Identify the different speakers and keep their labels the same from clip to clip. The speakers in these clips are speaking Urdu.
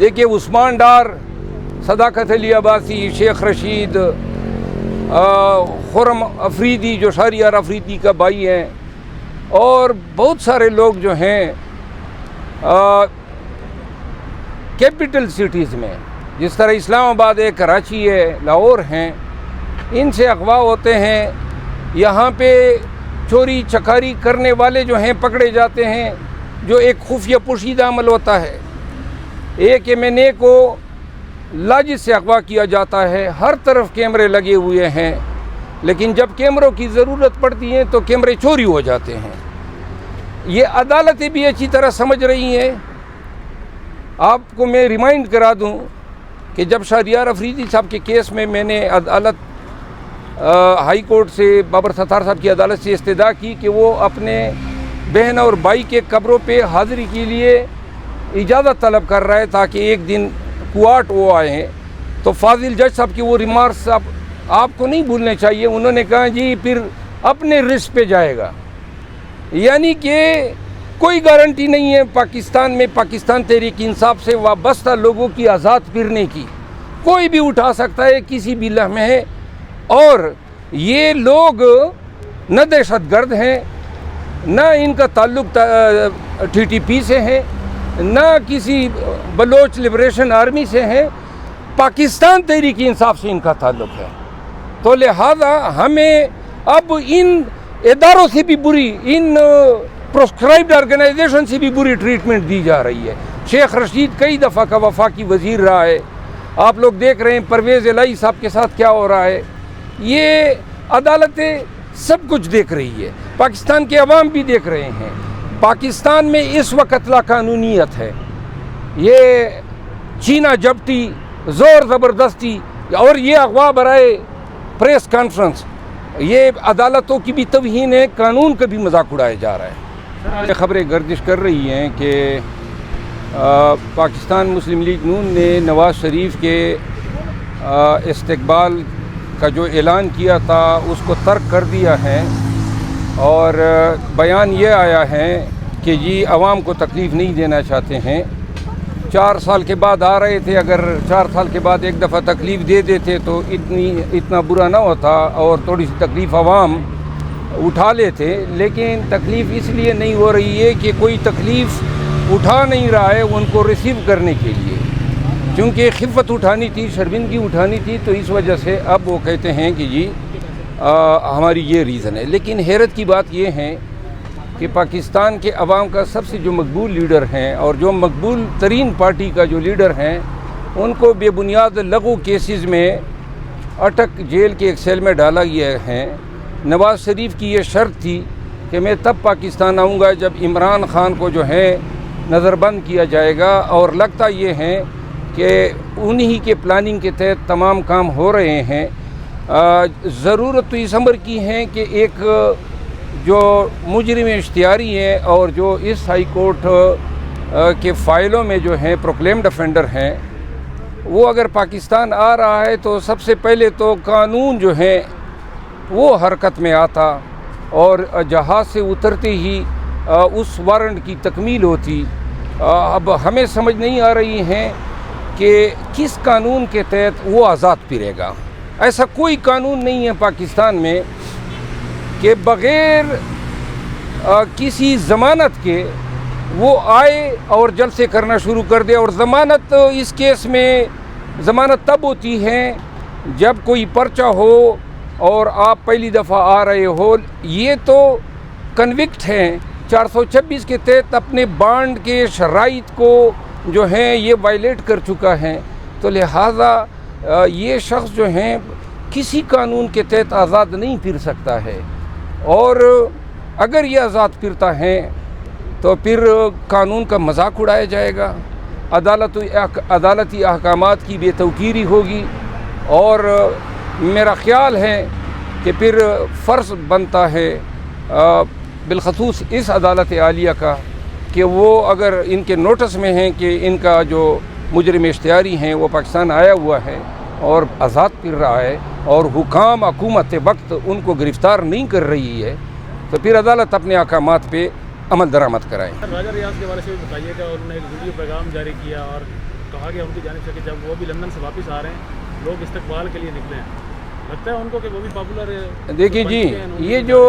Speaker 1: دیکھیے عثمان ڈار، صداقت علی عباسی، شیخ رشید، خرم افریدی جو شہریار افریدی کا بھائی ہیں، اور بہت سارے لوگ جو ہیں کیپٹل سٹیز میں، جس طرح اسلام آباد ہے، کراچی ہے، لاہور ہیں، ان سے اغوا ہوتے ہیں. یہاں پہ چوری چکاری کرنے والے جو ہیں پکڑے جاتے ہیں، جو ایک خفیہ پوشیدہ عمل ہوتا ہے. ایک MNA کو لاجس سے اغوا کیا جاتا ہے، ہر طرف کیمرے لگے ہوئے ہیں، لیکن جب کیمروں کی ضرورت پڑتی ہے تو کیمرے چوری ہو جاتے ہیں. یہ عدالتیں بھی اچھی طرح سمجھ رہی ہیں. آپ کو میں ریمائنڈ کرا دوں کہ جب شہریار افریدی صاحب کے کیس میں نے عدالت ہائی کورٹ سے بابر ستار صاحب کی عدالت سے استدعا کی کہ وہ اپنے بہن اور بھائی کے قبروں پہ حاضری کے لیے اجازت طلب کر رہا ہے تاکہ ایک دن کوارٹ وہ آئے ہیں، تو فاضل جج صاحب کی وہ ریمارکس آپ کو نہیں بھولنے چاہیے. انہوں نے کہا جی پھر اپنے رسک پہ جائے گا، یعنی کہ کوئی گارنٹی نہیں ہے پاکستان میں پاکستان تحریک انصاف سے وابستہ لوگوں کی آزاد پھرنے کی. کوئی بھی اٹھا سکتا ہے کسی بھی لمحے. اور یہ لوگ نہ دہشت گرد ہیں، نہ ان کا تعلق TTP سے ہے، نہ کسی بلوچ لبریشن آرمی سے ہے، پاکستان تحریک انصاف سے ان کا تعلق ہے. تو لہذا ہمیں اب ان اداروں سے بھی بری، ان پروسکرائبڈ آرگنائزیشن سے بھی بری ٹریٹمنٹ دی جا رہی ہے. شیخ رشید کئی دفعہ کا وفاقی وزیر رہا ہے. آپ لوگ دیکھ رہے ہیں پرویز الہی صاحب کے ساتھ کیا ہو رہا ہے. یہ عدالتیں سب کچھ دیکھ رہی ہے، پاکستان کے عوام بھی دیکھ رہے ہیں. پاکستان میں اس وقت لا قانونیت ہے. یہ چینا جبتی، زور زبردستی اور یہ اغوا برائے پریس کانفرنس، یہ عدالتوں کی بھی توہین ہے، قانون کا بھی مذاق اڑایا جا رہا ہے. خبریں گردش کر رہی ہیں کہ پاکستان مسلم لیگ نون نے نواز شریف کے استقبال کا جو اعلان کیا تھا اس کو ترک کر دیا ہے، اور بیان یہ آیا ہے کہ جی عوام کو تکلیف نہیں دینا چاہتے ہیں. 4 سال کے بعد آ رہے تھے، اگر 4 سال کے بعد ایک دفعہ تکلیف دے دیتے تو اتنا برا نہ ہوتا اور تھوڑی سی تکلیف عوام اٹھا لیتے. لیکن تکلیف اس لیے نہیں ہو رہی ہے کہ کوئی تکلیف اٹھا نہیں رہا ہے ان کو ریسیو کرنے کے لیے، کیونکہ خفت اٹھانی تھی، شرمندگی اٹھانی تھی، تو اس وجہ سے اب وہ کہتے ہیں کہ جی ہماری یہ ریزن ہے. لیکن حیرت کی بات یہ ہے کہ پاکستان کے عوام کا سب سے جو مقبول لیڈر ہیں اور جو مقبول ترین پارٹی کا جو لیڈر ہیں، ان کو بے بنیاد لغو کیسز میں اٹک جیل کے ایک سیل میں ڈالا گیا ہے. نواز شریف کی یہ شرط تھی کہ میں تب پاکستان آؤں گا جب عمران خان کو جو ہے نظر بند کیا جائے گا، اور لگتا یہ ہے کہ انہی کے پلاننگ کے تحت تمام کام ہو رہے ہیں. ضرورت تو اس امر کی ہے کہ ایک جو مجرم اشتہاری ہیں اور جو اس ہائی کورٹ کے فائلوں میں جو ہیں پروکلیمڈ افینڈر ہیں، وہ اگر پاکستان آ رہا ہے تو سب سے پہلے تو قانون جو ہے وہ حرکت میں آتا، اور جہاز سے اترتے ہی اس وارنٹ کی تکمیل ہوتی. اب ہمیں سمجھ نہیں آ رہی ہیں کہ کس قانون کے تحت وہ آزاد پھرے گا. ایسا کوئی قانون نہیں ہے پاکستان میں کہ بغیر کسی ضمانت کے وہ آئے اور جلسے کرنا شروع کر دے. اور ضمانت اس کیس میں ضمانت تب ہوتی ہے جب کوئی پرچہ ہو اور آپ پہلی دفعہ آ رہے ہو. یہ تو کنوکٹ ہیں 426 کے تحت، اپنے بانڈ کے شرائط کو جو ہیں یہ وائلیٹ کر چکا ہے. تو لہٰذا یہ شخص جو ہیں کسی قانون کے تحت آزاد نہیں پھر سکتا ہے. اور اگر یہ آزاد پھرتا ہے تو پھر قانون کا مذاق اڑایا جائے گا، عدالتی احکامات کی بے توقیری ہوگی. اور میرا خیال ہے کہ پھر فرض بنتا ہے بالخصوص اس عدالت عالیہ کا کہ وہ اگر ان کے نوٹس میں ہیں کہ ان کا جو مجرم اشتہاری ہیں وہ پاکستان آیا ہوا ہے اور آزاد پھر رہا ہے، اور حکام حکومت وقت ان کو گرفتار نہیں کر رہی ہے، تو پھر عدالت اپنے احکامات پہ عمل درآمد کرائے.
Speaker 2: راجہ ریاض کے بارے سے بھی بتائیے گا. انہوں نے ایک ویڈیو پیغام جاری کیا اور کہا گیا ان کی جانب سے کہ جب وہ بھی لندن سے واپس آ رہے ہیں لوگ استقبال کے لیے نکلے ہیں، لگتا ہے ان کو کہ وہ بھی پاپولر ہے؟
Speaker 1: دیکھیے جی، یہ جو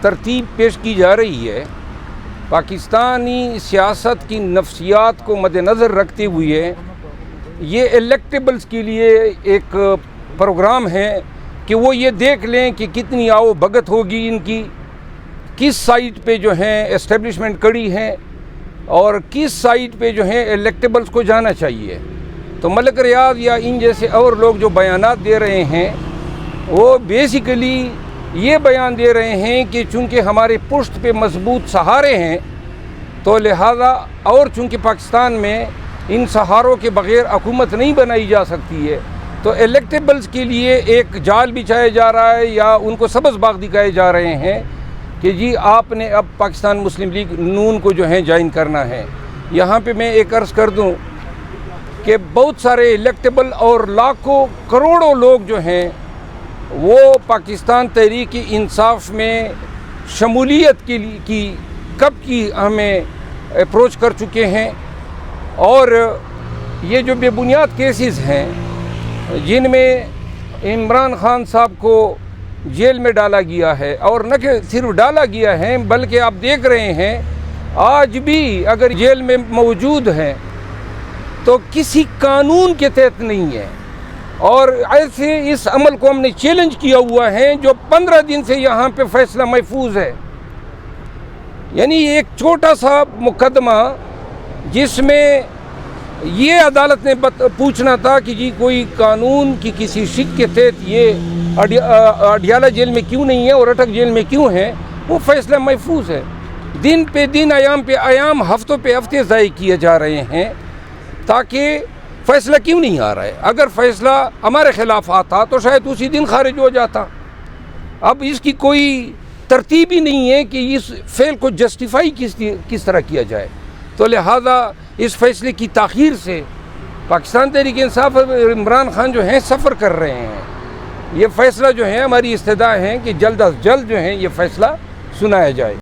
Speaker 1: ترتیب پیش کی جا رہی ہے پاکستانی سیاست کی نفسیات کو مد نظر رکھتے ہوئے، یہ الیکٹیبلز کے لیے ایک پروگرام ہے کہ وہ یہ دیکھ لیں کہ کتنی آؤ بھگت ہوگی ان کی، کس سائٹ پہ جو ہیں اسٹیبلشمنٹ کڑی ہے اور کس سائٹ پہ جو ہیں الیکٹیبلز کو جانا چاہیے۔ تو ملک ریاض یا ان جیسے اور لوگ جو بیانات دے رہے ہیں وہ بیسیکلی یہ بیان دے رہے ہیں کہ چونکہ ہمارے پشت پہ مضبوط سہارے ہیں تو لہذا، اور چونکہ پاکستان میں ان سہاروں کے بغیر حکومت نہیں بنائی جا سکتی ہے، تو الیکٹیبلز کے لیے ایک جال بچھایا جا رہا ہے یا ان کو سبز باغ دکھائے جا رہے ہیں کہ جی آپ نے اب پاکستان مسلم لیگ نون کو جو ہے جوائن کرنا ہے۔ یہاں پہ میں ایک عرض کر دوں کہ بہت سارے الیکٹیبل اور لاکھوں کروڑوں لوگ جو ہیں وہ پاکستان تحریک انصاف میں شمولیت کی کب کی ہمیں اپروچ کر چکے ہیں، اور یہ جو بے بنیاد کیسز ہیں جن میں عمران خان صاحب کو جیل میں ڈالا گیا ہے، اور نہ کہ صرف ڈالا گیا ہے بلکہ آپ دیکھ رہے ہیں آج بھی اگر جیل میں موجود ہیں تو کسی قانون کے تحت نہیں ہے، اور ایسے اس عمل کو ہم نے چیلنج کیا ہوا ہے جو 15 دن سے یہاں پہ فیصلہ محفوظ ہے۔ یعنی ایک چھوٹا سا مقدمہ جس میں یہ عدالت نے پوچھنا تھا کہ جی کوئی قانون کی کسی شک کے تحت یہ اڈیالہ جیل میں کیوں نہیں ہے اور اٹک جیل میں کیوں ہے، وہ فیصلہ محفوظ ہے۔ دن پہ دن، ایام پہ ایام، ہفتوں پہ ہفتے ضائع کیے جا رہے ہیں تاکہ فیصلہ کیوں نہیں آ رہا ہے۔ اگر فیصلہ ہمارے خلاف آتا تو شاید اسی دن خارج ہو جاتا۔ اب اس کی کوئی ترتیب ہی نہیں ہے کہ اس فعل کو جسٹیفائی کس طرح کیا جائے، تو لہذا اس فیصلے کی تاخیر سے پاکستان تحریک انصاف عمران خان جو ہیں سفر کر رہے ہیں۔ یہ فیصلہ جو ہے ہماری استدعا ہے کہ جلد از جلد جو ہے یہ فیصلہ سنایا جائے۔